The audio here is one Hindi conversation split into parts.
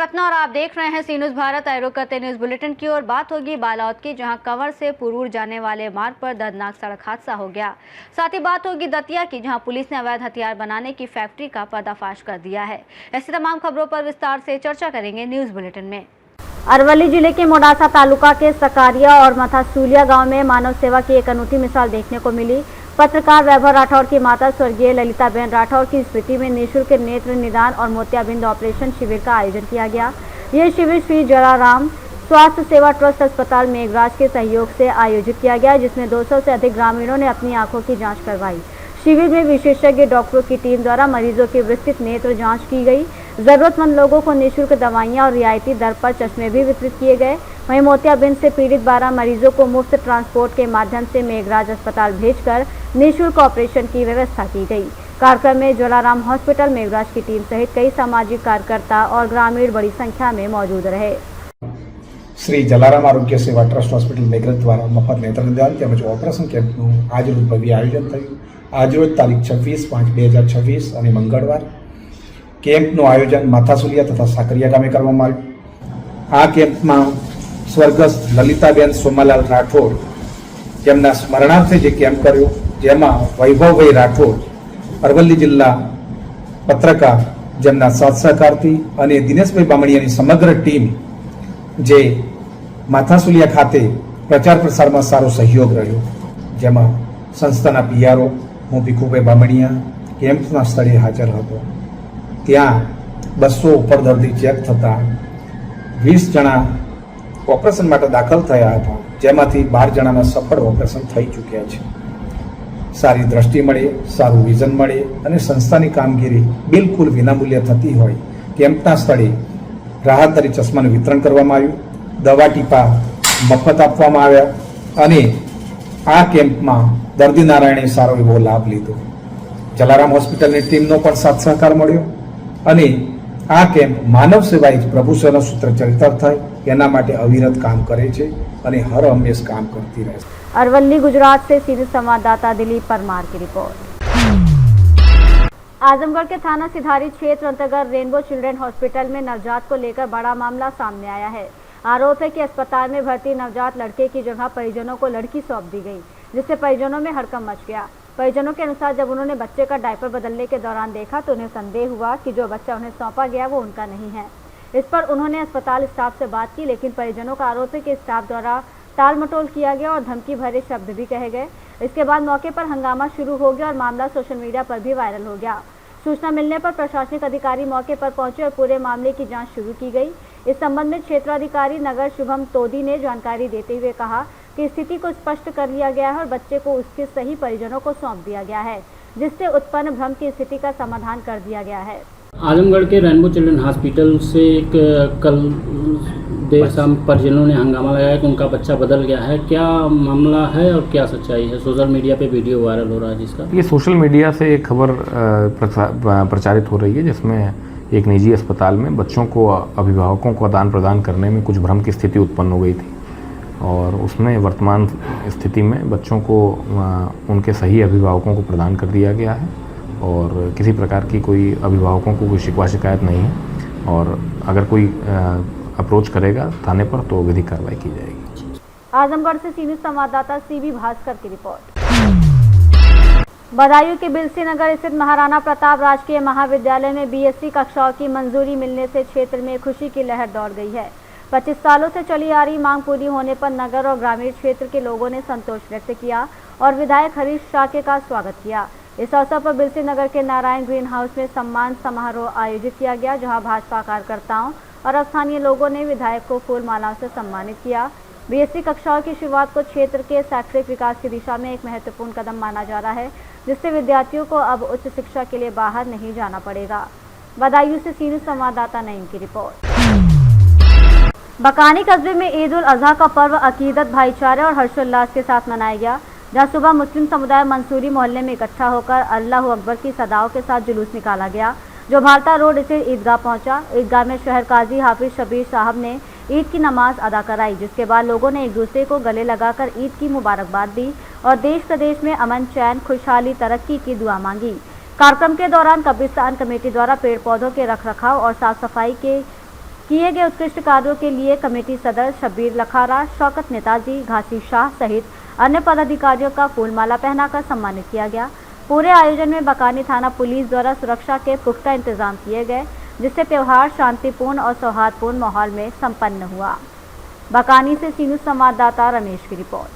रत्ना और आप देख रहे हैं सी न्यूज़ भारत। आए रुख करते न्यूज़ बुलेटिन की ओर। बात होगी बालाउद की, जहां कंवर से पुरूर जाने वाले मार्ग पर दर्दनाक सड़क हादसा हो गया। साथ ही बात होगी दतिया की, जहां पुलिस ने अवैध हथियार बनाने की फैक्ट्री का पर्दाफाश कर दिया है। ऐसी तमाम खबरों पर विस्तार से चर्चा करेंगे न्यूज़ बुलेटिन में। अरवली जिले के मोडासा तालुका के सकारिया और मथासूलिया गांव में मानव सेवा की एक अनूठी मिसाल देखने को मिली। पत्रकार वैभव राठौर की माता स्वर्गीय ललिताबेन राठौर की स्मृति में निःशुल्क नेत्र निदान और मोतियाबिंद ऑपरेशन शिविर का आयोजन किया गया। यह शिविर श्री जलाराम स्वास्थ्य सेवा ट्रस्ट अस्पताल मेघराज के सहयोग से आयोजित किया गया, जिसमें 200 से अधिक ग्रामीणों ने अपनी आंखों की जाँच करवाई। शिविर में विशेषज्ञ डॉक्टरों की टीम द्वारा मरीजों की विस्तृत नेत्र जांच की गई। जरूरतमंद लोगों को निःशुल्क दवाइयां और रियायती दर पर चश्मे भी वितरित किए गए। वहीं मोतियाबिंद से पीड़ित 12 मरीजों को मुफ्त ट्रांसपोर्ट के माध्यम से मेघराज अस्पताल भेजकर निःशुल्क ऑपरेशन की व्यवस्था की गई। कार्यक्रम में जलाराम हॉस्पिटल मेघराज की टीम सहित कई सामाजिक कार्यकर्ता और ग्रामीण बड़ी संख्या में मौजूद रहे। श्री जलाराम आरोग्य सेवा ट्रस्ट હોસ્પિટલ મેઘરજ દ્વારા મફત નેત્રદાન તેમજ ઓપરેશન કેમ્પનું આજરોજ ભવ્ય આયોજન થયું। આજરોજ તારીખ 26/5/2026 અને મંગળવાર કેમ્પનું આયોજન માથાસુલિયા તથા સાકરિયા ગામે કરવામાં આવ્યું। આ કેમ્પમાં સ્વર્ગસ્થ લલિતાબેન સોમાલાલ રાઠોડ તેમના સ્મરણાર્થે જે કેમ્પ કર્યો, જેમાં વૈભવભાઈ રાઠોડ અરવલ્લી જિલ્લા પત્રકાર જેમના સાથ સહકારથી અને દિનેશભાઈ બામણીયાની સમગ્ર ટીમ જે માથાસુલિયા ખાતે પ્રચાર પ્રસારમાં સારો સહયોગ રહ્યો, જેમાં સંસ્થાના પીઆરઓ હું ભીખુભાઈ બામણીયા કેમ્પના સ્થળે હાજર હતો। ત્યાં 200 ઉપર દર્દી ચેક થતા 20 જણા ઓપરેશન માટે દાખલ થયા હતા, જેમાંથી 12 જણાના સફળ ઓપરેશન થઈ ચૂક્યા છે। સારી દ્રષ્ટિ મળે, સારું વિઝન મળે અને સંસ્થાની કામગીરી બિલકુલ વિનામૂલ્ય થતી હોય, કેમ્પના સ્થળે રાહત દરે ચશ્માનું વિતરણ કરવામાં આવ્યું, દવા ટીપા મફત આપવામાં આવ્યા અને આ કેમ્પમાં દર્દી નારાયણે સારો એવો લાભ લીધો। જલારામ હોસ્પિટલની ટીમનો પણ સાથ સહકાર મળ્યો અને આ કેમ્પ માનવ સેવા જ પ્રભુ સેવાનો સૂત્ર ચરિતાર્થ થાય એના માટે અવિરત કામ કરે છે અને હર હંમેશ કામ કરતી રહે છે। अरवली गुजरात से सीधे संवाददाता दिलीप परमार की रिपोर्ट। आजमगढ़ के थाना सिधारी क्षेत्र अंतर्गत रेनबो चिल्ड्रन हॉस्पिटल में नवजात को लेकर बड़ा मामला सामने आया है। आरोप है कि अस्पताल में भर्ती नवजात लड़के की जगह परिजनों को लड़की सौंप दी गई, जिससे परिजनों में हड़कंप मच गया। परिजनों के अनुसार जब उन्होंने बच्चे का डायपर बदलने के दौरान देखा तो उन्हें संदेह हुआ कि जो बच्चा उन्हें सौंपा गया वो उनका नहीं है। इस पर उन्होंने अस्पताल स्टाफ से बात की, लेकिन परिजनों का आरोप है कि स्टाफ द्वारा टाल मटोल किया गया और धमकी भरे शब्द भी कहे गए। इसके बाद मौके पर हंगामा शुरू हो गया और मामला सोशल मीडिया पर भी वायरल हो गया। सूचना मिलने पर प्रशासनिक अधिकारी मौके पर पहुंचे और पूरे मामले की जांच शुरू की गई। इस संबंध में क्षेत्राधिकारी नगर शुभम तोदी ने जानकारी देते हुए कहा कि स्थिति को स्पष्ट कर लिया गया है और बच्चे को उसके सही परिजनों को सौंप दिया गया है, जिससे उत्पन्न भ्रम की स्थिति का समाधान कर दिया गया है। आजमगढ़ के रेनबो चिल्ड्रन हॉस्पिटल से एक कल देर शाम परिजनों ने हंगामा लगाया कि उनका बच्चा बदल गया है। क्या मामला है और क्या सच्चाई है? सोशल मीडिया पे वीडियो वायरल हो रहा है जिसका। ये सोशल मीडिया से एक खबर प्रचारित हो रही है, जिसमें एक निजी अस्पताल में बच्चों को अभिभावकों को आदान प्रदान करने में कुछ भ्रम की स्थिति उत्पन्न हो गई थी और उसमें वर्तमान स्थिति में बच्चों को उनके सही अभिभावकों को प्रदान कर दिया गया है और किसी प्रकार की कोई अभिभावकों को कोई शिकवा शिकायत नहीं है और अगर कोई अप्रोच करेगा थाने पर तो विधिक कार्रवाई की जाएगी। आजमगढ़ से सीनियर संवाददाता सीबी भास्कर की रिपोर्ट। बदायूं के बिलसी नगर स्थित महाराणा प्रताप राजकीय महाविद्यालय में बीएससी कक्षाओं की मंजूरी मिलने से क्षेत्र में खुशी की लहर दौड़ गई है। 25 सालों से चली आ रही मांग पूरी होने पर नगर और ग्रामीण क्षेत्र के लोगों ने संतोष व्यक्त किया और विधायक हरीश शाके का स्वागत किया। इस अवसर पर बिलसी नगर के नारायण ग्रीन हाउस में सम्मान समारोह आयोजित किया गया, जहां भाजपा कार्यकर्ताओं और स्थानीय लोगों ने विधायक को फूल मालाओं से सम्मानित किया। बीएससी कक्षाओं की शुरुआत को क्षेत्र के शैक्षिक विकास की दिशा में एक महत्वपूर्ण कदम माना जा रहा है, जिससे विद्यार्थियों को अब उच्च शिक्षा के लिए बाहर नहीं जाना पड़ेगा। बदायूं से सीनियर संवाददाता नईम की रिपोर्ट। बकानी कस्बे में ईद उल अजहा का पर्व अकीदत, भाईचारे और हर्षोल्लास के साथ मनाया गया, जहां सुबह मुस्लिम समुदाय मंसूरी मोहल्ले में इकट्ठा होकर अल्लाह अकबर की सदाओं के साथ जुलूस निकाला गया, जो भारता रोड स्थित ईदगाह पहुंचा। ईदगाह में शहर काजी हाफिज शबीर साहब ने ईद की नमाज अदा कराई, जिसके बाद लोगों ने एक दूसरे को गले लगाकर ईद की मुबारकबाद दी और देश प्रदेश में अमन, चैन, खुशहाली, तरक्की की दुआ मांगी। कार्यक्रम के दौरान कब्रिस्तान कमेटी द्वारा पेड़ पौधों के रखरखाव और साफ सफाई के किए गए उत्कृष्ट कार्यों के लिए कमेटी सदस्य शब्बीर लखारा, शौकत नेताजी, घासी शाह सहित अन्य पदाधिकारियों का फूलमाला पहनाकर सम्मानित किया गया। पूरे आयोजन में बकानी थाना पुलिस द्वारा सुरक्षा के पुख्ता इंतजाम किए गए, जिससे त्योहार शांतिपूर्ण और सौहार्दपूर्ण माहौल में संपन्न हुआ। बकानी से सी न्यूज़ संवाददाता रमेश की रिपोर्ट।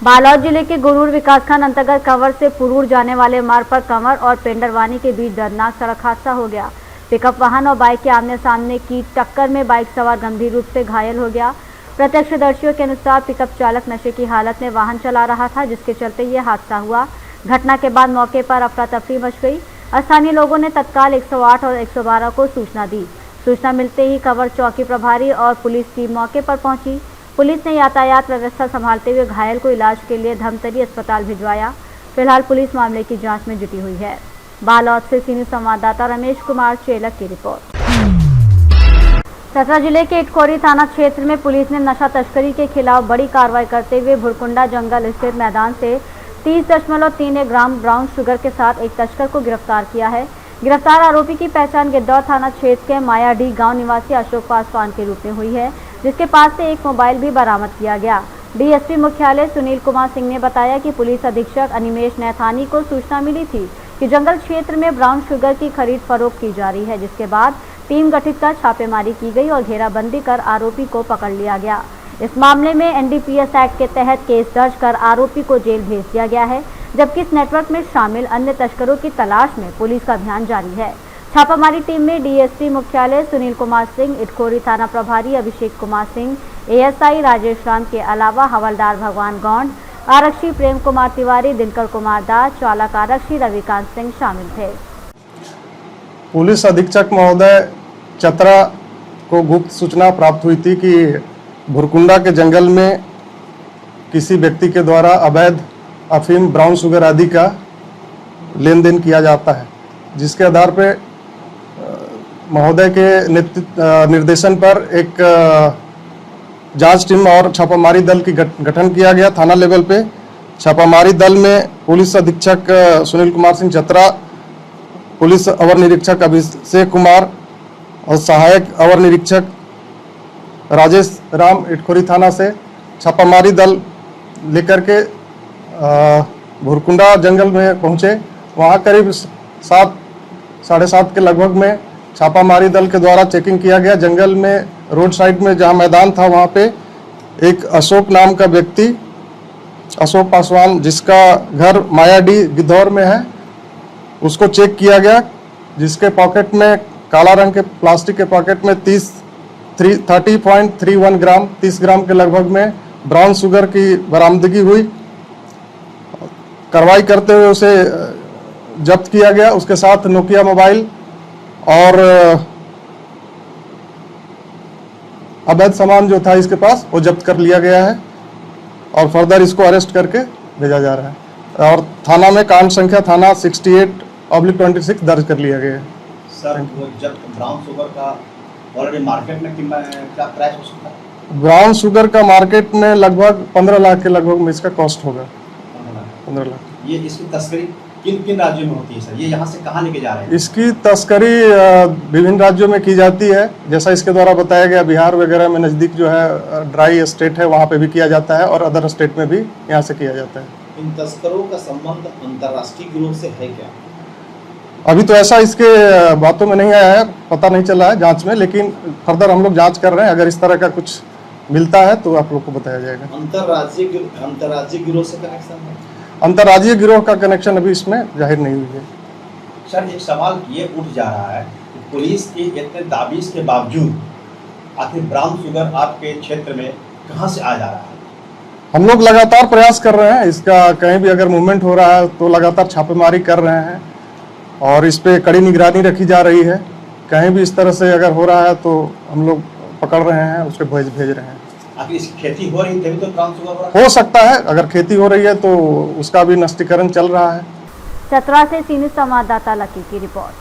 बालोद जिले के गुरूर विकासखंड अंतर्गत कंवर से पुरूर जाने वाले मार्ग पर कंवर और पेंडरवानी के बीच दर्दनाक सड़क हादसा हो गया। पिकअप वाहन और बाइक के आमने सामने की टक्कर में बाइक सवार गंभीर रूप से घायल हो गया। प्रत्यक्षदर्शियों के अनुसार पिकअप चालक नशे की हालत में वाहन चला रहा था, जिसके चलते ये हादसा हुआ। घटना के बाद मौके पर अफरा तफरी मच गई। स्थानीय लोगों ने तत्काल 108 और 112 को सूचना दी। सूचना मिलते ही कंवर चौकी प्रभारी और पुलिस टीम मौके पर पहुंची। पुलिस ने यातायात व्यवस्था संभालते हुए घायल को इलाज के लिए धमतरी अस्पताल भिजवाया। फिलहाल पुलिस मामले की जांच में जुटी हुई है। बालोद से सी न्यूज़ संवाददाता रमेश कुमार चेलक की रिपोर्ट। चतरा जिले के इटखोरी थाना क्षेत्र में पुलिस ने नशा तस्करी के खिलाफ बड़ी कार्रवाई करते हुए भुरकुंडा जंगल स्थित मैदान से 30.31 ग्राम ब्राउन शुगर के साथ एक तस्कर को गिरफ्तार किया है। गिरफ्तार आरोपी की पहचान गिद्धौर थाना क्षेत्र के मायाडी गांव निवासी अशोक पासवान के रूप में हुई है, जिसके पास से एक मोबाइल भी बरामद किया गया। डीएसपी मुख्यालय सुनील कुमार सिंह ने बताया कि पुलिस अधीक्षक अनिमेश नैथानी को सूचना मिली थी कि जंगल क्षेत्र में ब्राउन शुगर की खरीद फरोख्त की जा रही है, जिसके बाद टीम गठित कर छापेमारी की गई और घेराबंदी कर आरोपी को पकड़ लिया गया। इस मामले में एनडीपीएस एक्ट के तहत केस दर्ज कर आरोपी को जेल भेज दिया गया है, जबकि इस नेटवर्क में शामिल अन्य तस्करों की तलाश में पुलिस का अभियान जारी है। छापामारी टीम में डीएसपी मुख्यालय सुनील कुमार सिंह, इटखोरी थाना प्रभारी अभिषेक कुमार सिंह, एएसआई राजेश राम के अलावा हवलदार भगवान गौंड, आरक्षी प्रेम कुमार तिवारी, दिनकर कुमार दास, चालक आरक्षी रविकांत सिंह शामिल थे। पुलिस अधीक्षक महोदय चतरा को गुप्त सूचना प्राप्त हुई थी कि भुरकुंडा के जंगल में किसी व्यक्ति के द्वारा अवैध अफीम, ब्राउन शुगर आदि का लेन देन किया जाता है, जिसके आधार पर महोदय के निर्देशन पर एक जांच टीम और छापामारी दल की गठन किया गया थाना लेवल पे। छापामारी दल में पुलिस अधीक्षक सुनील कुमार सिंह चतरा, पुलिस अवर निरीक्षक अभिषेक कुमार और सहायक अवर निरीक्षक राजेश राम इटखोरी थाना से छापामारी दल लेकर के भुरकुंडा जंगल में पहुंचे। वहां करीब 7-7:30 के लगभग में छापामारी दल के द्वारा चेकिंग किया गया। जंगल में रोड साइड में जहां मैदान था, वहां पे एक अशोक नाम का व्यक्ति, अशोक पासवान, जिसका घर मायाडी गिद्धौर में है, उसको चेक किया गया, जिसके पॉकेट में काला रंग के प्लास्टिक के पॉकेट में 30.31 ग्राम 30 ग्राम के लगभग में ब्राउन शुगर की बरामदगी हुई। कार्रवाई करते हुए उसे जब्त किया गया। उसके साथ नोकिया मोबाइल और अवैध सामान जो था इसके पास वो जब्त कर लिया गया है और फर्दर इसको अरेस्ट करके भेजा जा रहा है और थाना में कांड संख्या थाना 68/26 दर्ज कर लिया गया है। सर, वो जब ब्राउन शुगर का ऑलरेडी मार्केट में क्या प्राइस हो सकता है? ब्राउन शुगर का मार्केट में लगभग 15 लाख के लगभग में इसका कॉस्ट होगा। 15 लाख। ये इसकी तस्करी किन किन राज्यों में होती है सर? ये यहाँ से कहाँ लेके जा रहे हैं? इसकी तस्करी विभिन्न राज्यों में की जाती है, जैसा इसके द्वारा बताया गया। बिहार वगैरह में नज़दीक जो है ड्राई स्टेट है, वहाँ पे भी किया जाता है और अदर स्टेट में भी यहाँ से किया जाता है। इन तस्करों का संबंध अंतर्राष्ट्रीय गिरोह से है क्या? अभी तो ऐसा इसके बातों में नहीं आया है, पता नहीं चला है जांच में, लेकिन फर्दर हम लोग जांच कर रहे हैं। अगर इस तरह का कुछ मिलता है तो आप लोग को बताया जाएगा। अंतर्राज्यीय गिरोह से कनेक्शन है? अंतर्राज्यीय गिरोह का कनेक्शन अभी इसमें जाहिर नहीं हुई है। सर, एक सवाल ये उठ जा रहा है कि पुलिस की इतने दाबिश के बावजूद आखिर ब्राउन शुगर आपके क्षेत्र में कहाँ से आ जा रहा है? हम लोग लगातार प्रयास कर रहे हैं, इसका कहीं भी अगर मूवमेंट हो रहा है तो लगातार छापेमारी कर रहे हैं और इस पे कड़ी निगरानी रखी जा रही है। कहीं भी इस तरह से अगर हो रहा है तो हम लोग पकड़ रहे हैं, उसके भेज रहे हैं। आखिर इसकी खेती हो रही तभी तो ब्राउन शुगर हो रहा है? हो सकता है, अगर खेती हो रही है तो उसका भी नष्टीकरण चल रहा है। चतरा से सी न्यूज़ संवाददाता लकी की रिपोर्ट।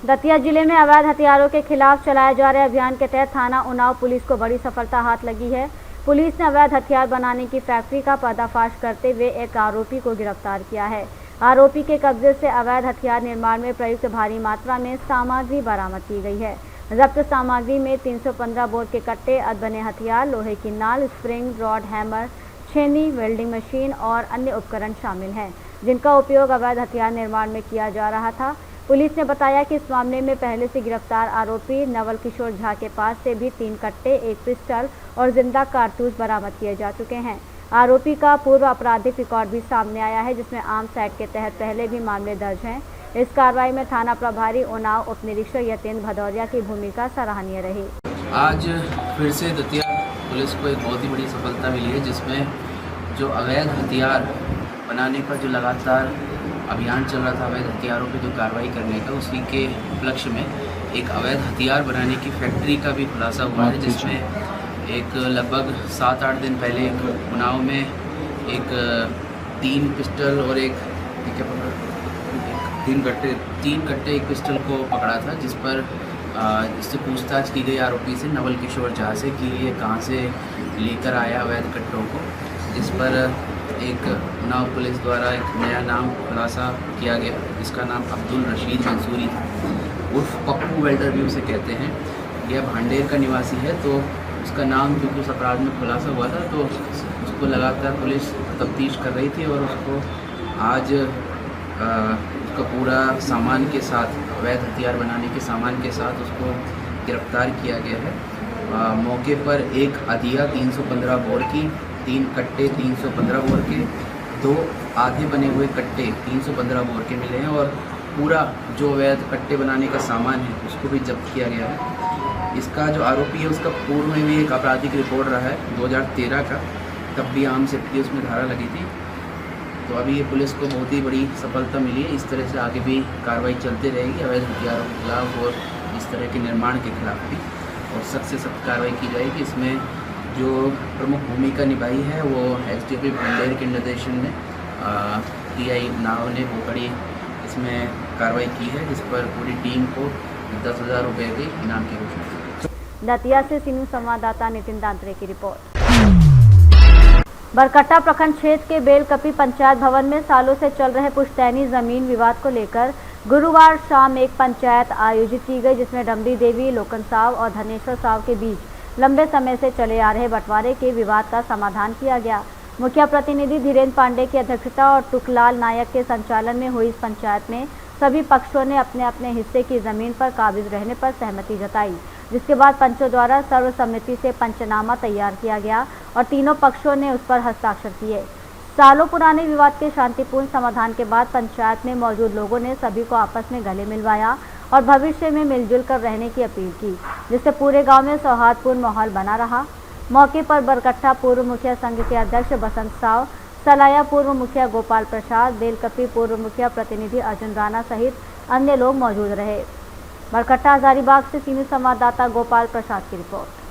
दतिया जिले में अवैध हथियारों के खिलाफ चलाए जा रहे अभियान के तहत थाना उन्नाव पुलिस को बड़ी सफलता हाथ लगी है। पुलिस ने अवैध हथियार बनाने की फैक्ट्री का पर्दाफाश करते हुए एक आरोपी को गिरफ्तार किया है। आरोपी के कब्जे से अवैध हथियार निर्माण में प्रयुक्त भारी मात्रा में सामग्री बरामद की गई है। जब्त सामग्री में 315 बोर के कट्टे, अधबने हथियार, लोहे की नाल, स्प्रिंग, रॉड, हैमर, छेनी, वेल्डिंग मशीन और अन्य उपकरण शामिल हैं, जिनका उपयोग अवैध हथियार निर्माण में किया जा रहा था। पुलिस ने बताया कि इस मामले में पहले से गिरफ्तार आरोपी नवल किशोर झा के पास से भी 3 कट्टे, 1 पिस्टल और जिंदा कारतूस बरामद किए जा चुके हैं। आरोपी का पूर्व आपराधिक रिकॉर्ड भी सामने आया है, जिसमें आर्म्स एक्ट के तहत पहले भी मामले दर्ज हैं। इस कार्रवाई में थाना प्रभारी उन्नाव उप निरीक्षक यतेंद्र भदौरिया की भूमिका सराहनीय रही। आज फिर से दतिया पुलिस को एक बहुत ही बड़ी सफलता मिली है, जिसमें जो अवैध हथियार बनाने का जो लगातार अभियान चल रहा था, अवैध हथियारों पे जो कार्रवाई करने का, उसी के उपलक्ष्य में एक अवैध हथियार बनाने की फैक्ट्री का भी खुलासा हुआ है, जिसमें एक लगभग 7-8 दिन पहले एक उन्नाव में एक 3 पिस्टल और एक 3 कट्टे 1 पिस्टल को पकड़ा था, जिस पर इससे पूछताछ की गई आरोपी से, नवल किशोर झा से, कि ये कहाँ से लेकर आया अवैध कट्टों को, जिस पर एक उन्नाव पुलिस द्वारा एक नया नाम खुलासा किया गया, जिसका नाम अब्दुल रशीद मंसूरी था, उर्फ पप्पू वेल्डर भी उसे कहते हैं। यह भांडेर का निवासी है, तो उसका नाम क्योंकि उस अपराध में खुलासा हुआ था, तो उसको लगातार पुलिस तफ्तीश कर रही थी और उसको आज उसका पूरा सामान के साथ, अवैध हथियार बनाने के सामान के साथ उसको गिरफ्तार किया गया है। मौके पर एक अदिया 315 बोर की, 3 कट्टे 315 बोर के, 2 आधे बने हुए कट्टे 315 बोर के मिले हैं और पूरा जो अवैध कट्टे बनाने का सामान है उसको भी जब्त किया गया है। इसका जो आरोपी है उसका पूर्व में भी एक आपराधिक रिकॉर्ड रहा है 2013 का, तब भी आर्म्स एक्ट की उसमें धारा लगी थी। तो अभी ये पुलिस को बहुत ही बड़ी सफलता मिली है। इस तरह से आगे भी कार्रवाई चलती रहेगी अवैध हथियारों के खिलाफ और इस तरह के निर्माण के खिलाफ भी, और सख्त से सख्त कार्रवाई की जाएगी। इसमें जो प्रमुख भूमिका निभाई है वो एसडीपी भांडेर के निर्देशन में टीआई उन्नाव ने बहुत बड़ी इसमें कार्रवाई की है, जिस पर पूरी टीम को 10,000 रुपये के इनाम की घोषणा की। दतिया से सीनू संवाददाता नितिन दांत्रे की रिपोर्ट। बरकट्टा प्रखंड क्षेत्र के बेलकपी पंचायत भवन में सालों से चल रहे पुश्तैनी जमीन विवाद को लेकर गुरुवार शाम एक पंचायत आयोजित की गई, जिसमें डमरी देवी, लोकन साव और धनेश्वर साव के बीच लंबे समय से चले आ रहे बंटवारे के विवाद का समाधान किया गया। मुखिया प्रतिनिधि धीरेन्द्र पांडे की अध्यक्षता और टुकलाल नायक के संचालन में हुई इस पंचायत में सभी पक्षों ने अपने अपने हिस्से की जमीन पर काबिज रहने पर सहमति जताई, जिसके बाद पंचों द्वारा सर्वसम्मति से पंचनामा तैयार किया गया और तीनों पक्षों ने उस पर हस्ताक्षर किए। सालों पुराने विवाद के शांतिपूर्ण समाधान के बाद पंचायत में मौजूद लोगों ने सभी को आपस में गले मिलवाया और भविष्य में मिलजुल कर रहने की अपील की, जिससे पूरे गांव में सौहार्दपूर्ण माहौल बना रहा। मौके पर बरकट्टा पूर्व मुखिया संघ के अध्यक्ष बसंत साव, सलाया पूर्व मुखिया गोपाल प्रसाद, बेलकपी पूर्व मुखिया प्रतिनिधि अर्जुन राणा सहित अन्य लोग मौजूद रहे। बरकट्टा हजारीबाग से सीनियर संवाददाता गोपाल प्रसाद की रिपोर्ट।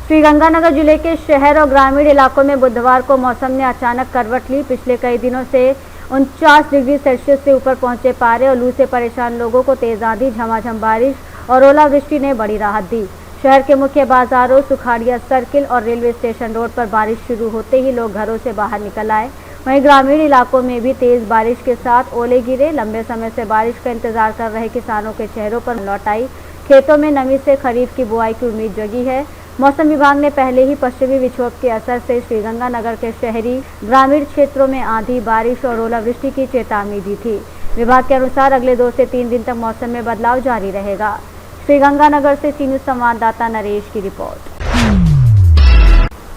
श्रीगंगानगर जिले के शहर और ग्रामीण इलाकों में बुधवार को मौसम ने अचानक करवट ली। पिछले कई दिनों से 49 डिग्री सेल्सियस से ऊपर पहुंचे पारे और लू से परेशान लोगों को तेज आंधी, झमाझम बारिश और ओलावृष्टि ने बड़ी राहत दी। शहर के मुख्य बाजारों, सुखाड़िया सर्किल और रेलवे स्टेशन रोड पर बारिश शुरू होते ही लोग घरों से बाहर निकल आए। वहीं ग्रामीण इलाकों में भी तेज बारिश के साथ ओले गिरे। लंबे समय से बारिश का इंतजार कर रहे किसानों के चेहरों पर लौट आई। खेतों में नमी से खरीफ की बुआई की उम्मीद जगी है। मौसम विभाग ने पहले ही पश्चिमी विक्षोभ के असर से श्रीगंगानगर के शहरी ग्रामीण क्षेत्रों में आंधी, बारिश और ओलावृष्टि की चेतावनी दी थी। विभाग के अनुसार अगले 2 से 3 दिन तक मौसम में बदलाव जारी रहेगा। श्रीगंगानगर से सी न्यूज़ संवाददाता नरेश की रिपोर्ट।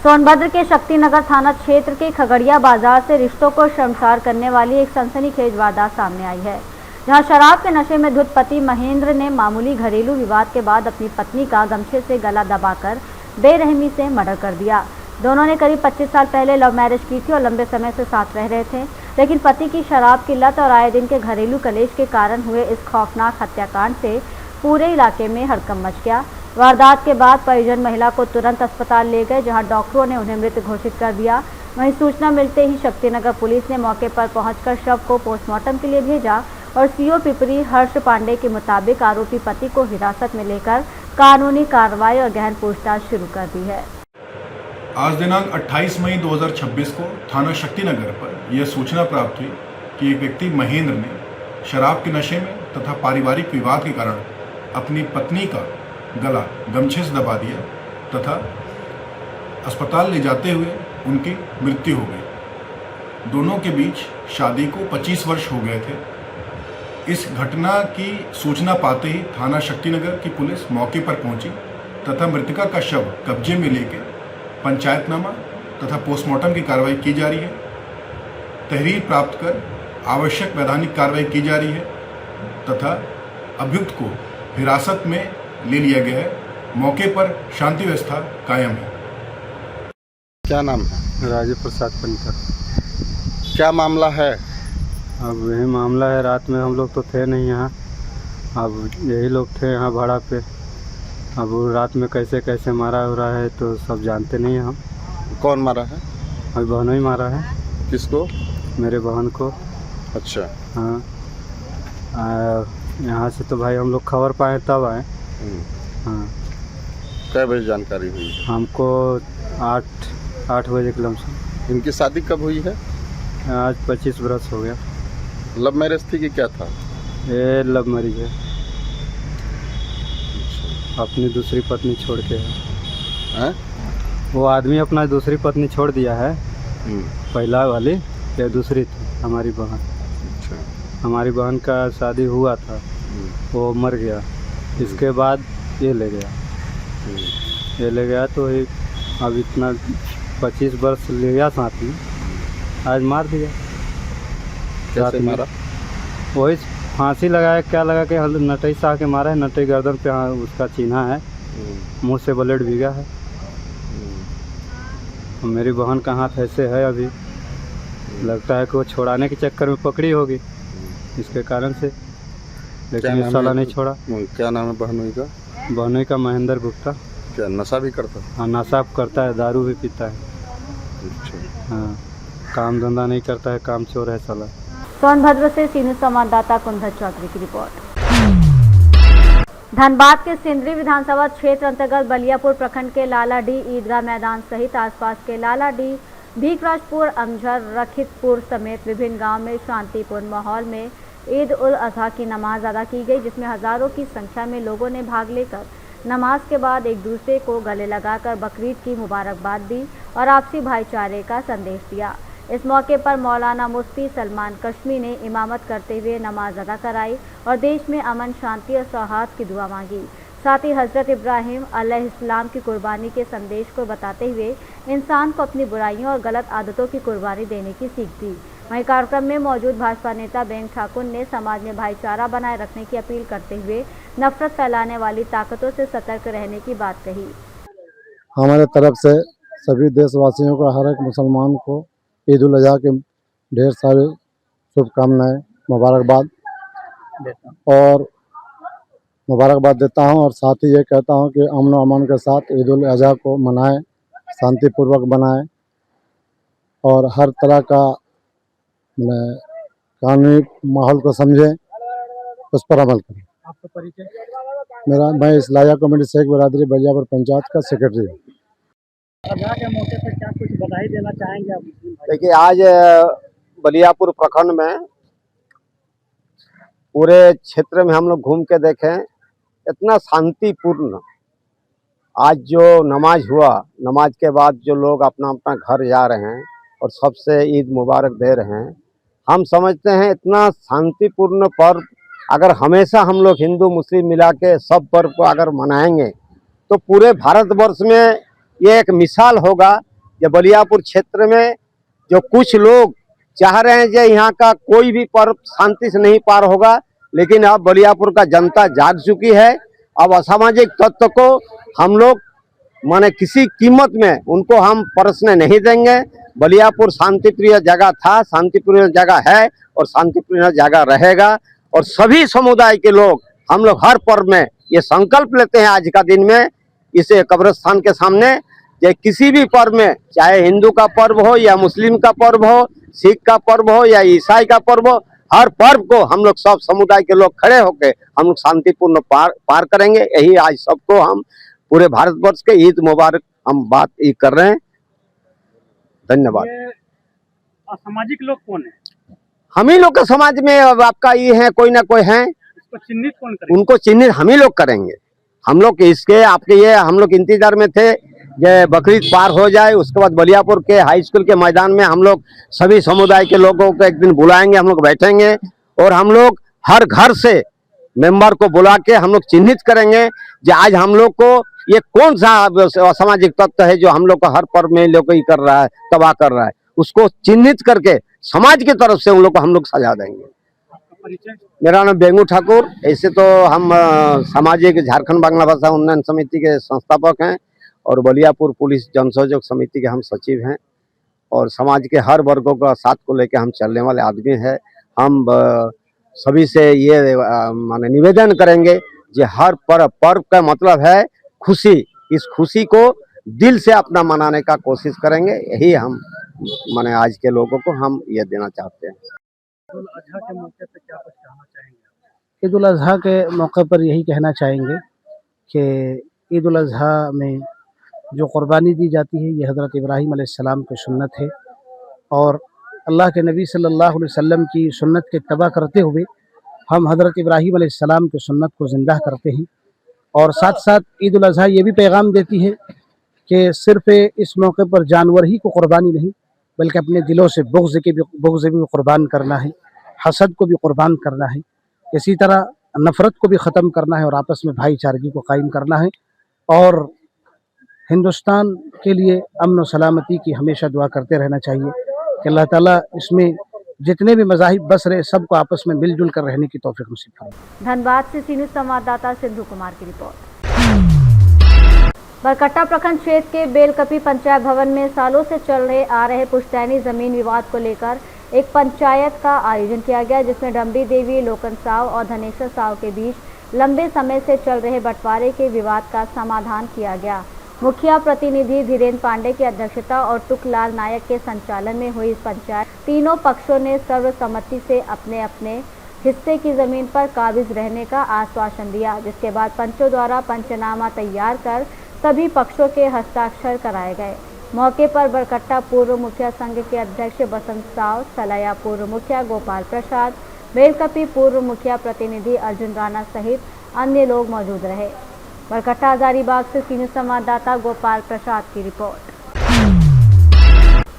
सोनभद्र के शक्तिनगर थाना क्षेत्र के खगड़िया बाजार से रिश्तों को शर्मसार करने वाली एक सनसनीखेज वारदात सामने आई है, जहां शराब के नशे में धुत पति महेंद्र ने मामूली घरेलू विवाद के बाद अपनी पत्नी का गमछे से गला दबाकर बेरहमी से मर्डर कर दिया। दोनों ने करीब 25 साल पहले लव मैरिज की थी और लंबे समय से साथ रह रहे थे, लेकिन पति की शराब की लत और आए दिन के घरेलू कलेश के कारण हुए इस खौफनाक हत्याकांड से पूरे इलाके में हड़कंप मच गया। वारदात के बाद परिजन महिला को तुरंत अस्पताल ले गए, जहां डॉक्टरों ने उन्हें मृत घोषित कर दिया। वहीं सूचना मिलते ही शक्तिनगर पुलिस ने मौके पर पहुंचकर शव को पोस्टमार्टम के लिए भेजा और सीओ पिपरी हर्ष पांडे के मुताबिक आरोपी पति को हिरासत में लेकर कानूनी कार्रवाई और गहन पूछताछ शुरू कर दी है। आज दिनांक 28 मई 2026 को थाना शक्तिनगर पर यह सूचना प्राप्त हुई कि एक व्यक्ति महेंद्र ने शराब के नशे में तथा पारिवारिक विवाद के कारण अपनी पत्नी का गला गमछे से दबा दिया तथा अस्पताल ले जाते हुए उनकी मृत्यु हो गई। दोनों के बीच शादी को 25 वर्ष हो गए थे। इस घटना की सूचना पाते ही थाना शक्तिनगर की पुलिस मौके पर पहुंची तथा मृतका का शव कब्जे में लेकर पंचायतनामा तथा पोस्टमार्टम की कार्रवाई की जा रही है। तहरीर प्राप्त कर आवश्यक वैधानिक कार्रवाई की जा रही है तथा अभियुक्त को हिरासत में ले लिया गया है। मौके पर शांति व्यवस्था कायम है। क्या नाम है? राजू प्रसाद पंतर। क्या मामला है? अब यही मामला है, रात में हम लोग तो थे नहीं यहाँ, अब यही लोग थे यहाँ भाड़ा पे। अब रात में कैसे कैसे मारा हो रहा है तो सब जानते नहीं हैं हम। कौन मारा है? अभी बहनों ही मारा है। किसको? मेरे बहन को। अच्छा। हाँ, यहाँ से तो भाई हम लोग खबर पाए तब आए। हाँ। कै बजे जानकारी हुई? हमको 8 बजे के लमसम। इनकी शादी कब हुई है? आज 25 बरस हो गया। लव मैरिज थी कि क्या था? ये लव मैरिज है। अपनी दूसरी पत्नी छोड़ के है। वो आदमी अपना दूसरी पत्नी छोड़ दिया है। पहला वाली या दूसरी थी हमारी बहन। अच्छा। हमारी बहन का शादी हुआ था, वो मर गया। इसके बाद ये ले गया। ये ले गया तो अब इतना 25 वर्ष ले गया साथ में, आज मार दिया। कैसे मारा? वही फांसी लगाया, क्या लगा के नटई साह के मारा है। नटई गर्दन पे उसका चिन्हा है, मुंह से ब्लड भीगा है। मेरी बहन का हाथ ऐसे है अभी, लगता है कि वो छोड़ाने के चक्कर में पकड़ी होगी इसके कारण से, लेकिन इस साला नहीं छोड़ा। क्या नाम है बहनोई का? बहनोई का महेंद्र गुप्ता। क्या नशा भी करता? हाँ, नशा करता है, दारू भी पीता है। अच्छा। हाँ, काम धंधा नहीं करता है, काम चोर है साला। सोनभद्र से सीनियर संवाददाता कुंदन चौधरी की रिपोर्ट। धनबाद के सिंदरी विधानसभा क्षेत्र अंतर्गत बलियापुर प्रखंड के लालाडी ईदगाह मैदान सहित आसपास के लालाडी, भीखराजपुर, अमझर, रखितपुर समेत विभिन्न गांव में शांतिपूर्ण माहौल में ईद उल अजहा की नमाज अदा की गई, जिसमें हजारों की संख्या में लोगों ने भाग लेकर नमाज के बाद एक दूसरे को गले लगाकर बकरीद की मुबारकबाद दी और आपसी भाईचारे का संदेश दिया। इस मौके पर मौलाना मुफ्ती सलमान कश्मी ने इमामत करते हुए नमाज अदा कराई और देश में अमन, शांति और सौहार्द की दुआ मांगी। साथ ही हजरत इब्राहिम अलैहिस्सलाम की कुर्बानी के संदेश को बताते हुए इंसान को अपनी बुराइयों और गलत आदतों की कुर्बानी देने की सीख दी। वहीं कार्यक्रम में मौजूद भाजपा नेता बेंग ठाकुर ने समाज में भाईचारा बनाए रखने की अपील करते हुए नफरत फैलाने वाली ताकतों से सतर्क रहने की बात कही। हमारे तरफ से सभी देशवासियों को, हर एक मुसलमान को ईद उल अजहा के ढेर सारे शुभकामनाएं, मुबारकबाद देता हूं और साथ ही ये कहता हूं कि अमन और अमान के साथ ईद उल अजहा को मनाएं, शांतिपूर्वक बनाएं और हर तरह का कानूनी माहौल को समझें, उस पर अमल करें। आपका परिचय? मैं इस्लाहिया कमेटी शेख बरादरी बलियापुर पंचायत का सेक्रेटरी हूँ। अजहा के मौके पर क्या कुछ बधाई देना चाहेंगे आप? देखिए, आज बलियापुर प्रखंड में पूरे क्षेत्र में हम लोग घूम के देखें, इतना शांतिपूर्ण आज जो नमाज हुआ, नमाज के बाद जो लोग अपना अपना घर जा रहे हैं और सबसे ईद मुबारक दे रहे हैं। हम समझते हैं इतना शांतिपूर्ण पर्व अगर हमेशा हम लोग हिंदू मुस्लिम मिला के सब पर्व को अगर मनाएंगे तो पूरे भारतवर्ष में ये एक मिसाल होगा। कि बलियापुर क्षेत्र में जो कुछ लोग चाह रहे हैं कि यहाँ का कोई भी पर्व शांति से नहीं पार होगा, लेकिन अब बलियापुर का जनता जाग चुकी है। अब असामाजिक तत्व को हम लोग माने किसी कीमत में उनको हम परसने नहीं देंगे। बलियापुर शांतिप्रिय जगह था, शांतिप्रिय जगह है और शांतिप्रिय जगह रहेगा। और सभी समुदाय के लोग हम लोग हर पर्व में ये संकल्प लेते हैं आज का दिन में, इसे कब्रिस्तान के सामने, कि किसी भी पर्व में, चाहे हिंदू का पर्व हो या मुस्लिम का पर्व हो, सिख का पर्व हो या ईसाई का पर्व हो, हर पर्व को हम लोग सब समुदाय के लोग खड़े होकर हम लोग शांतिपूर्ण पार करेंगे। यही आज सबको हम पूरे भारतवर्ष के ईद मुबारक हम बात ये कर रहे हैं धन्यवाद। असामाजिक लोग कौन है? हम ही लोग के समाज में अब आपका ये है, कोई ना कोई है, इसको चिन्हित कौन करेगा? उनको चिन्हित हम ही लोग करेंगे। हम लोग इसके आपके ये हम लोग इंतजार में थे ये बकरीद पार हो जाए, उसके बाद बलियापुर के हाई स्कूल के मैदान में हम लोग सभी समुदाय के लोगों को एक दिन बुलाएंगे, हम लोग बैठेंगे और हम लोग हर घर से मेंबर को बुला के हम लोग चिन्हित करेंगे कि आज हम लोग को ये कौन सा असामाजिक तत्व है जो हम लोग को हर पर्व में लोग ही कर रहा है, तबाह कर रहा है, उसको चिन्हित करके समाज की तरफ से उन लोग को हम लोग सजा देंगे। मेरा नाम बेंगू ठाकुर। ऐसे तो हम सामाजिक झारखंड बांग्ला भाषा उन्नयन समिति के संस्थापक हैं और बलियापुर पुलिस जनसहयोग समिति के हम सचिव हैं और समाज के हर वर्गों का साथ को लेकर हम चलने वाले आदमी हैं। हम सभी से ये माने निवेदन करेंगे कि हर पर्व का मतलब है खुशी, इस खुशी को दिल से अपना मनाने का कोशिश करेंगे। यही हम माने आज के लोगों को हम ये देना चाहते हैं। ईद उल अज़हा के मौके पर यही कहना चाहेंगे कि ईद उल अज़हा में जो क़ुरबानी दी जाती है ये हज़रत इब्राहीम अलैहिस्सलाम की सुन्नत है और अल्लाह के नबी सल्लल्लाहु अलैहि वसल्लम की सुन्नत के इत्तबा करते हुए हम हज़रत इब्राहीम अलैहिस्सलाम की सुन्नत को ज़िंदा करते हैं। और साथ साथ ईद उल अज़हा ये भी पैगाम देती है कि सिर्फ़ इस मौके पर जानवर ही को क़ुरबानी नहीं बल्कि अपने दिलों से बुग़्ज़ भी क़ुरबान करना है, हसद को भी क़ुरबान करना है, इसी तरह नफ़रत को भी ख़त्म करना है और आपस में भाईचारगी को कायम करना है और हिंदुस्तान के लिए अमन और सलामती की हमेशा दुआ करते रहना चाहिए कि अल्लाह ताला इसमें जितने भी मज़ाहिब बस रहे सबको आपस में मिलजुल कर रहने की तौफीक नसीब फरमाए। धनबाद से सी न्यूज़ संवाददाता सिद्धू कुमार की रिपोर्ट। बरकट्टा प्रखंड क्षेत्र के बेलकपी पंचायत भवन में सालों से चल आ रहे पुश्तैनी जमीन विवाद को लेकर एक पंचायत का आयोजन किया गया, जिसमें डम्बी देवी लोकन साव और धनेश्वर साव के बीच लंबे समय से चल रहे बंटवारे के विवाद का समाधान किया गया। मुखिया प्रतिनिधि धीरेन्द्र पांडे की अध्यक्षता और तुकलाल नायक के संचालन में हुई इस पंचायत तीनों पक्षों ने सर्वसम्मति से अपने अपने हिस्से की जमीन पर काबिज रहने का आश्वासन दिया, जिसके बाद पंचों द्वारा पंचनामा तैयार कर सभी पक्षों के हस्ताक्षर कराए गए। मौके पर बरकट्टा पूर्व मुखिया संघ के अध्यक्ष बसंत साव, सलैया पूर्व मुखिया गोपाल प्रसाद, बेलकपी पूर्व मुखिया प्रतिनिधि अर्जुन राणा सहित अन्य लोग मौजूद रहे। बरकट्टा हजारीबाग से सीनियर संवाददाता गोपाल प्रसाद की रिपोर्ट।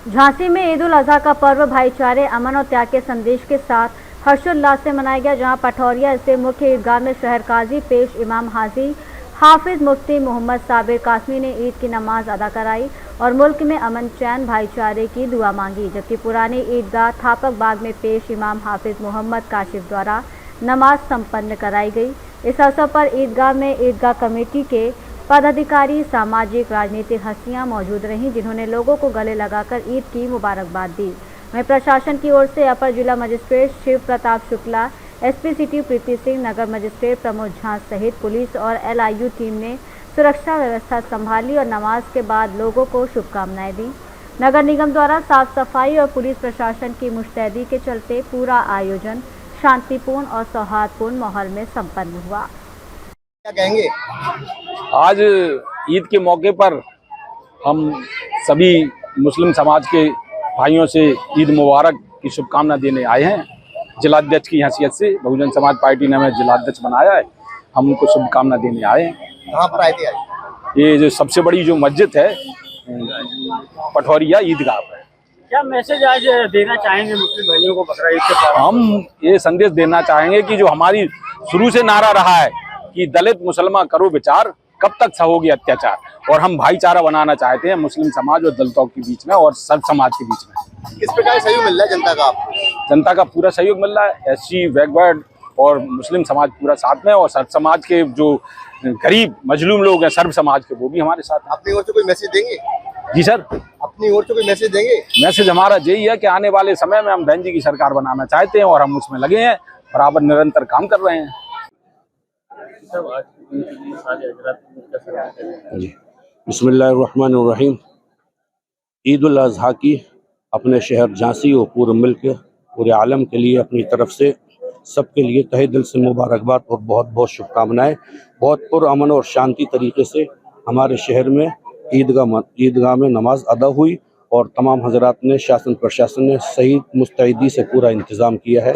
झांसी में ईद उल अजहा का पर्व भाईचारे, अमन और त्याग के संदेश के साथ हर्षोल्लास से मनाया गया, जहां पठौरिया स्थित मुख्य ईदगाह में शहर काजी पेश इमाम हाजी हाफिज मुफ्ती मोहम्मद साबिर कासमी ने ईद की नमाज अदा कराई और मुल्क में अमन चैन भाईचारे की दुआ मांगी, जबकि पुरानी ईदगाह थापक बाग में पेश इमाम हाफिज मोहम्मद काशिफ द्वारा नमाज संपन्न कराई गई। इस अवसर पर ईदगाह में ईदगाह कमेटी के पदाधिकारी, सामाजिक राजनीतिक हस्तियां मौजूद रहीं, जिन्होंने लोगों को गले लगाकर ईद की मुबारकबाद दी। वहीं प्रशासन की ओर से अपर जिला magistrate Shiv Pratap Shukla, SP city Preeti Singh, नगर मजिस्ट्रेट प्रमोद झा सहित पुलिस और एलआईयू टीम ने सुरक्षा व्यवस्था संभाली और नमाज के बाद लोगों को शुभकामनाएं दी। नगर निगम द्वारा साफ सफाई और पुलिस प्रशासन की मुस्तैदी के चलते पूरा आयोजन शांतिपूर्ण और सौहार्दपूर्ण माहौल में संपन्न हुआ। क्या कहेंगे? आज ईद के मौके पर हम सभी मुस्लिम समाज के भाइयों से ईद मुबारक की शुभकामना देने आए हैं। जिलाध्यक्ष की हैसियत से बहुजन समाज पार्टी ने हमें जिलाध्यक्ष बनाया है, हम उनको शुभकामना देने आए हैं। कहाँ पर आए थे आज? ये जो सबसे बड़ी जो मस्जिद है पठौरिया ईदगाह पर। क्या मैसेज आज देना चाहेंगे मुस्लिम भाइयों को बकरा ईद के? हम ये संदेश देना चाहेंगे कि जो हमारी शुरू से नारा रहा है कि दलित मुसलमान करो विचार, कब तक सहोगे अत्याचार, और हम भाईचारा बनाना चाहते हैं मुस्लिम समाज और दलितों के बीच में और सर्व समाज के बीच में। किस प्रकार सहयोग मिल रहा है जनता का आपको? जनता का पूरा सहयोग मिल रहा है। एससी, बैकवर्ड और मुस्लिम समाज पूरा साथ में, और सर्व समाज के जो गरीब मजलूम लोग हैं सर्व समाज के, वो भी हमारे साथ हैं। अपनी ओर से कोई मैसेज देंगे? जी सर, अपनी ओर से कोई मैसेज देंगे? मैसेज हमारा यही है कि आने वाले समय में हम बहन जी की सरकार बनाना चाहते हैं और हम उसमें लगे हैं, बराबर निरंतर काम कर रहे हैं। बिस्मिल्लाहिर्रहमानिर्रहीम। ईद उल अज़हा की अपने शहर झांसी और पूरे मुल्क पूरे आलम के लिए अपनी तरफ से सबके लिए तहे दिल से मुबारकबाद और बहुत बहुत शुभकामनाएं। बहुत पुरअमन और शांति तरीके से हमारे शहर में ईदगाह में नमाज अदा हुई और तमाम हजरात ने, शासन प्रशासन ने सही मुस्तैदी से पूरा इंतज़ाम किया है।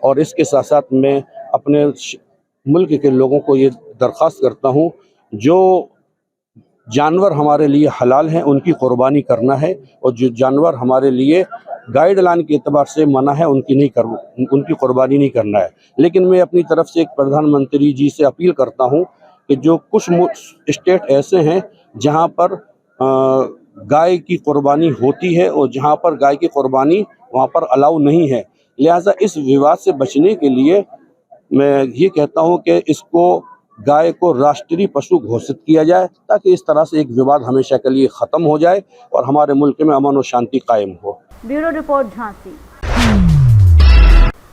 और इसके साथ साथ मैं अपने मुल्क के लोगों को ये दरख्वास्त करता हूँ, जो जानवर हमारे लिए हलाल हैं उनकी कुर्बानी करना है, और जो जानवर हमारे लिए गाइडलाइन के एतबार से मना है उनकी कुर्बानी नहीं करना है। लेकिन मैं अपनी तरफ से एक प्रधानमंत्री जी से अपील करता हूँ कि जो कुछ स्टेट ऐसे हैं जहाँ पर गाय की कुर्बानी होती है और जहाँ पर गाय की कुर्बानी वहाँ पर अलाउ नहीं है, लिहाजा इस विवाद से बचने के लिए मैं ये कहता हूँ कि इसको गाय को राष्ट्रीय पशु घोषित किया जाए, ताकि इस तरह से एक विवाद हमेशा के लिए ख़त्म हो जाए और हमारे मुल्क में अमन और शांति कायम हो। Bureau report Jhansi.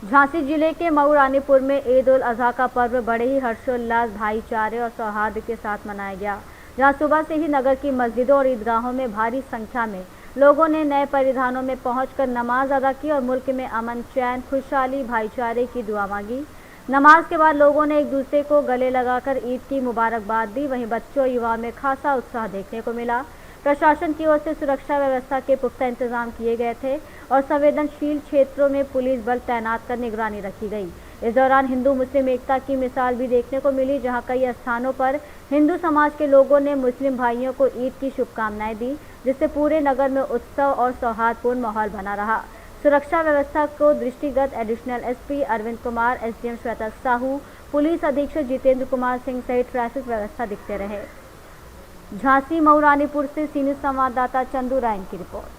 झांसी जिले के मऊ रानीपुर में ईद उल अजहा का पर्व बड़े ही हर्षोल्लास, भाईचारे और सौहार्द के साथ मनाया गया, जहां सुबह से ही नगर की मस्जिदों और ईदगाहों में भारी संख्या में लोगों ने नए परिधानों में पहुंचकर नमाज अदा की और मुल्क में अमन, चैन, खुशहाली, भाईचारे की दुआ मांगी। नमाज के बाद लोगों ने एक दूसरे को गले लगाकर ईद की मुबारकबाद दी। वहीं बच्चों युवाओं में खासा उत्साह देखने को मिला। प्रशासन की ओर से सुरक्षा व्यवस्था के पुख्ता इंतजाम किए गए थे और संवेदनशील क्षेत्रों में पुलिस बल तैनात कर निगरानी रखी गई। इस दौरान हिंदू मुस्लिम एकता की मिसाल भी देखने को मिली, जहां कई स्थानों पर हिंदू समाज के लोगों ने मुस्लिम भाइयों को ईद की शुभकामनाएं दी, जिससे पूरे नगर में उत्सव और सौहार्दपूर्ण माहौल बना रहा। सुरक्षा व्यवस्था को दृष्टिगत additional SP Arvind Kumar, SDM Shweta Sahu, पुलिस अधीक्षक जितेंद्र कुमार सिंह सहित ट्रैफिक व्यवस्था दिखते रहे। झांसी मऊ रानीपुर से सीनियर संवाददाता चंदू रायन की रिपोर्ट।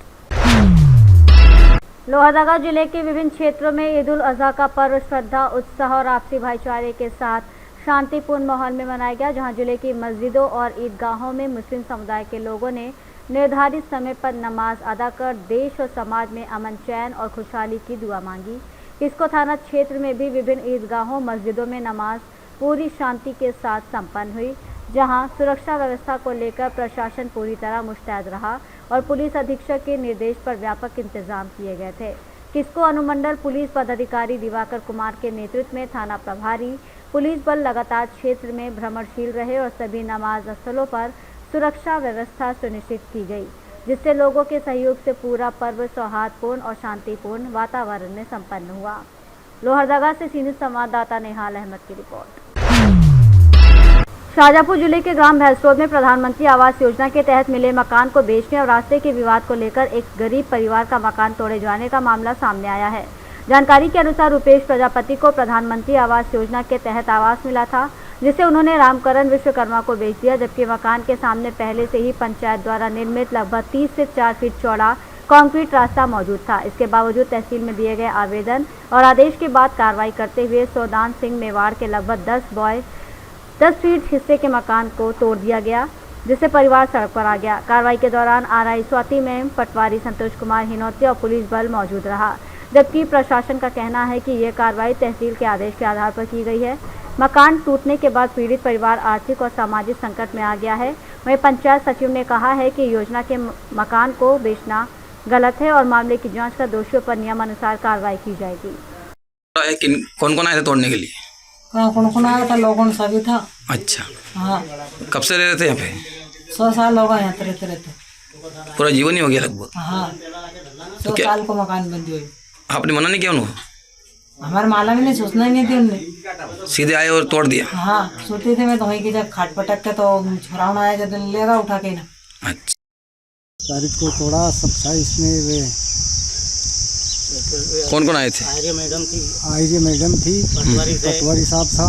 लोहरदगा जिले के विभिन्न क्षेत्रों में ईद उल अजहा का पर्व श्रद्धा, उत्साह और आपसी भाईचारे के साथ शांतिपूर्ण माहौल में मनाया गया, जहां जिले की मस्जिदों और ईदगाहों में मुस्लिम समुदाय के लोगों ने निर्धारित समय पर नमाज अदा कर देश और समाज में अमन, चैन और खुशहाली की दुआ मांगी। किस्को थाना क्षेत्र में भी विभिन्न ईदगाहों, मस्जिदों में नमाज पूरी शांति के साथ संपन्न हुई, जहां सुरक्षा व्यवस्था को लेकर प्रशासन पूरी तरह मुस्तैद रहा और पुलिस अधीक्षक के निर्देश पर व्यापक इंतजाम किए गए थे। किस्को अनुमंडल पुलिस पदाधिकारी दिवाकर कुमार के नेतृत्व में थाना प्रभारी पुलिस बल लगातार क्षेत्र में भ्रमणशील रहे और सभी नमाज स्थलों पर सुरक्षा व्यवस्था सुनिश्चित की गई, जिससे लोगों के सहयोग से पूरा पर्व सौहार्दपूर्ण और शांतिपूर्ण वातावरण में संपन्न हुआ। लोहरदगा से सीनियर संवाददाता नेहाल अहमद की रिपोर्ट। शाजापुर जिले के ग्राम भैंसरोड में प्रधानमंत्री आवास योजना के तहत मिले मकान को बेचने और रास्ते के विवाद को लेकर एक गरीब परिवार का मकान तोड़े जाने का मामला सामने आया है। जानकारी के अनुसार रुपेश प्रजापति को प्रधानमंत्री आवास योजना के तहत आवास मिला था, जिसे उन्होंने रामकरण विश्वकर्मा को बेच दिया, जबकि मकान के सामने पहले से ही पंचायत द्वारा निर्मित लगभग 30 से 4 फीट चौड़ा कंक्रीट रास्ता मौजूद था। इसके बावजूद तहसील में दिए गए आवेदन और आदेश के बाद कार्रवाई करते हुए सौदान सिंह मेवाड़ के लगभग 10 फीट हिस्से के मकान को तोड़ दिया गया, जिससे परिवार सड़क पर आ गया। कार्रवाई के दौरान आरआई स्वाति मैम, पटवारी संतोष कुमार हिनौती और पुलिस बल मौजूद रहा, जबकि प्रशासन का कहना है कि यह कार्रवाई तहसील के आदेश के आधार पर की गई है। मकान टूटने के बाद पीड़ित परिवार आर्थिक और सामाजिक संकट में आ गया है। वहीं पंचायत सचिव ने कहा है कि योजना के मकान को बेचना गलत है और मामले की जांच कर दोषियों पर नियमानुसार कार्रवाई की जाएगी। कौन कौन आए थे तोड़ने के लिए? कौन आया था? लोगों सभी था। अच्छा, हाँ। कब से रह रहे थे यहाँ पे? 100 साल हो गए यहाँ रहते। पूरा जीवन ही हो गया लगभग? हाँ, 100 साल को मकान बन हुए। आपने मना नहीं किया उनको? हमारे माला में नहीं, सोचना ही नहीं थी उनने, सीधे आए और तोड़ दिया? हाँ, सोचते थे मैं तो वहीं की जब खाट पटक के तो छोरा आया जब लेगा उठा के ना। अच्छा, तारीख को तोड़ा सब था इसमें। वे कौन कौन आए थे? आर्य मैडम थी, पटवारी साहब था,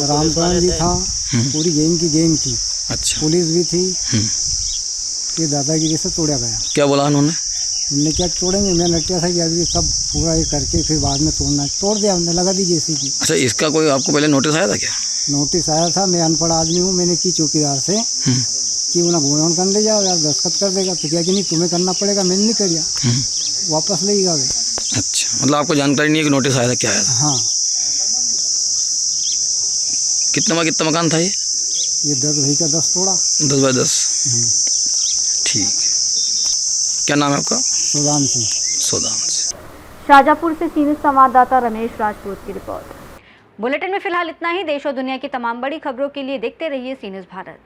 रामकरण जी था, पूरी गैंग थी। अच्छा, पुलिस भी थी। ये दादागिरी से तोड़ा गया। क्या बोला उन्होंने? हमने क्या तोड़ेंगे, मैं नटिया था कि अभी सब पूरा ये करके फिर बाद में तोड़ना, तोड़ दिया हमने, लगा दी जैसी की। अच्छा, इसका कोई आपको पहले नोटिस आया था क्या? नोटिस आया था, मैं अनपढ़ आदमी हूँ, मैंने की चौकीदार से कि उन्हें घोड़न कर ले जाओ यार, दस्तखत कर देगा। तो क्या कि नहीं, तुम्हें करना पड़ेगा, मैंने नहीं किया, वापस ले गया। अच्छा, मतलब आपको जानकारी नहीं है कि नोटिस आया था? क्या आया था? हाँ। कितना मकान था ये? 10 बाई का 10 तोड़ा। 10 बाई 10। ठीक, क्या नाम है आपका? सौदान सिंह। शाजापुर से सीनियर संवाददाता रमेश राजपूत की रिपोर्ट। बुलेटिन में फिलहाल इतना ही। देश और दुनिया की तमाम बड़ी खबरों के लिए देखते रहिए सी न्यूज़ भारत।